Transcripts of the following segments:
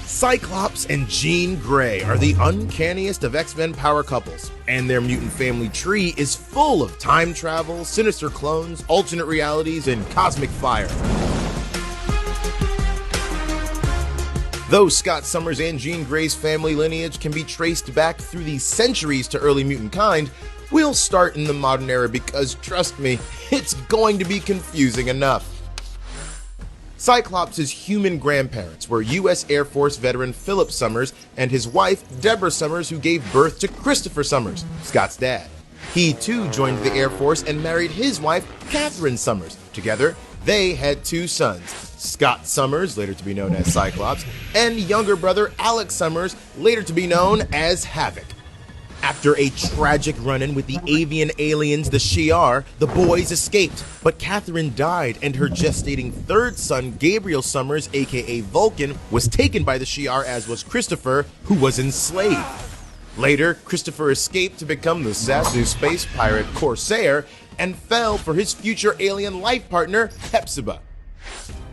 Cyclops and Jean Grey are the uncanniest of X-Men power couples, and their mutant family tree is full of time travel, sinister clones, alternate realities, and cosmic fire. Though Scott Summers and Jean Grey's family lineage can be traced back through the centuries to early mutant kind, we'll start in the modern era because, trust me, it's going to be confusing enough. Cyclops' human grandparents were U.S. Air Force veteran Philip Summers and his wife, Deborah Summers, who gave birth to Christopher Summers, Scott's dad. He too joined the Air Force and married his wife, Catherine Summers. Together, they had two sons, Scott Summers, later to be known as Cyclops, and younger brother Alex Summers, later to be known as Havoc. After a tragic run-in with the avian aliens, the Shi'ar, the boys escaped, but Catherine died and her gestating third son, Gabriel Summers, aka Vulcan, was taken by the Shi'ar, as was Christopher, who was enslaved. Later, Christopher escaped to become the Zazu space pirate Corsair and fell for his future alien life partner, Hepzibah.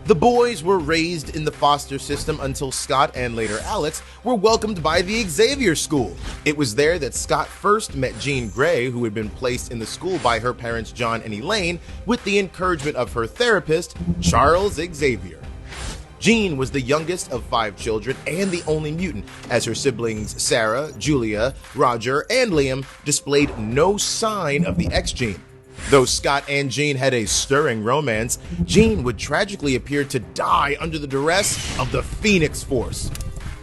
The boys were raised in the foster system until Scott and later Alex were welcomed by the Xavier School. It was there that Scott first met Jean Grey, who had been placed in the school by her parents John and Elaine with the encouragement of her therapist, Charles Xavier. Jean was the youngest of 5 children and the only mutant, as her siblings Sarah, Julia, Roger, and Liam displayed no sign of the X gene. Though Scott and Jean had a stirring romance, Jean would tragically appear to die under the duress of the Phoenix Force.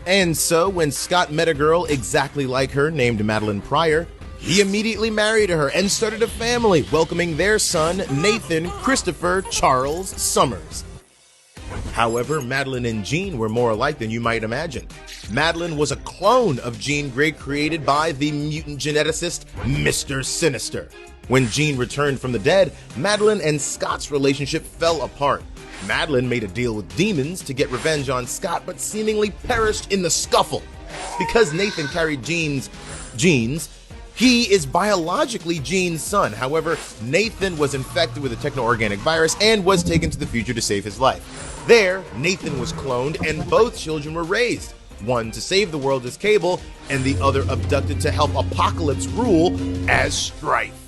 And so when Scott met a girl exactly like her named Madeline Pryor, he immediately married her and started a family, welcoming their son, Nathan Christopher Charles Summers. However, Madeline and Jean were more alike than you might imagine. Madeline was a clone of Jean Grey created by the mutant geneticist Mr. Sinister. When Jean returned from the dead, Madeline and Scott's relationship fell apart. Madeline made a deal with demons to get revenge on Scott, but seemingly perished in the scuffle. Because Nathan carried Jean's genes, he is biologically Jean's son. However, Nathan was infected with a techno-organic virus and was taken to the future to save his life. There, Nathan was cloned and both children were raised. One to save the world as Cable, and the other abducted to help Apocalypse rule as Strife.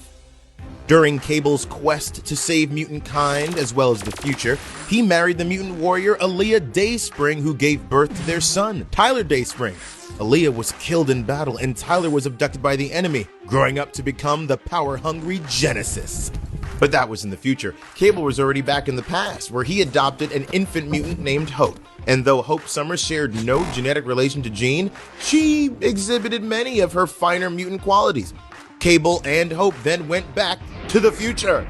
During Cable's quest to save mutant kind as well as the future, he married the mutant warrior Aaliyah Dayspring, who gave birth to their son, Tyler Dayspring. Aaliyah was killed in battle and Tyler was abducted by the enemy, growing up to become the power-hungry Genesis. But that was in the future. Cable was already back in the past, where he adopted an infant mutant named Hope. And though Hope Summers shared no genetic relation to Jean, she exhibited many of her finer mutant qualities. Cable and Hope then went back to the future.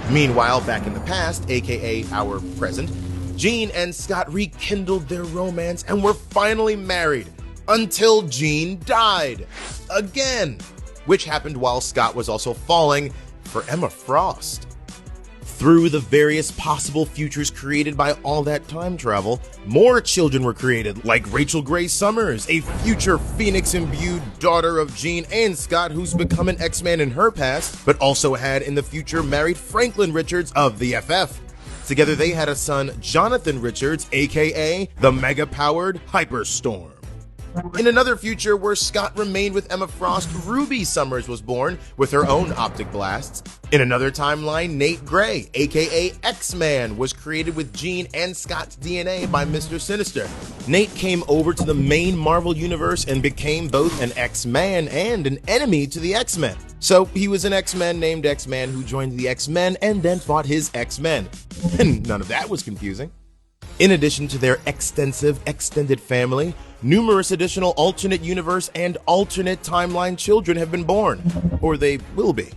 Meanwhile, back in the past, aka our present, Jean and Scott rekindled their romance and were finally married, until Jean died. Again. Which happened while Scott was also falling for Emma Frost. Through the various possible futures created by all that time travel, more children were created, like Rachel Gray Summers, a future Phoenix-imbued daughter of Jean and Scott who's become an X-Man in her past, but also had in the future married Franklin Richards of the FF. Together they had a son, Jonathan Richards, aka the mega-powered Hyperstorm. In another future where Scott remained with Emma Frost, Ruby Summers was born with her own optic blasts. In another timeline, Nate Gray, aka X-Man, was created with Jean and Scott's DNA by Mr. Sinister. Nate came over to the main Marvel universe and became both an X-Man and an enemy to the X-Men. So he was an X-Men named X-Man who joined the X-Men and then fought his X-Men. And none of that was confusing. In addition to their extensive extended family, numerous additional alternate universe and alternate timeline children have been born, or they will be.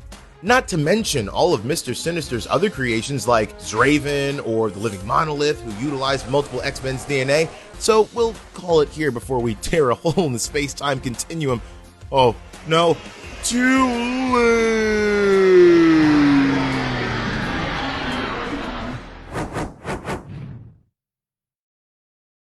Not to mention all of Mr. Sinister's other creations like Zraven or the Living Monolith, who utilized multiple X-Men's DNA, so we'll call it here before we tear a hole in the space-time continuum. Oh, no, too late!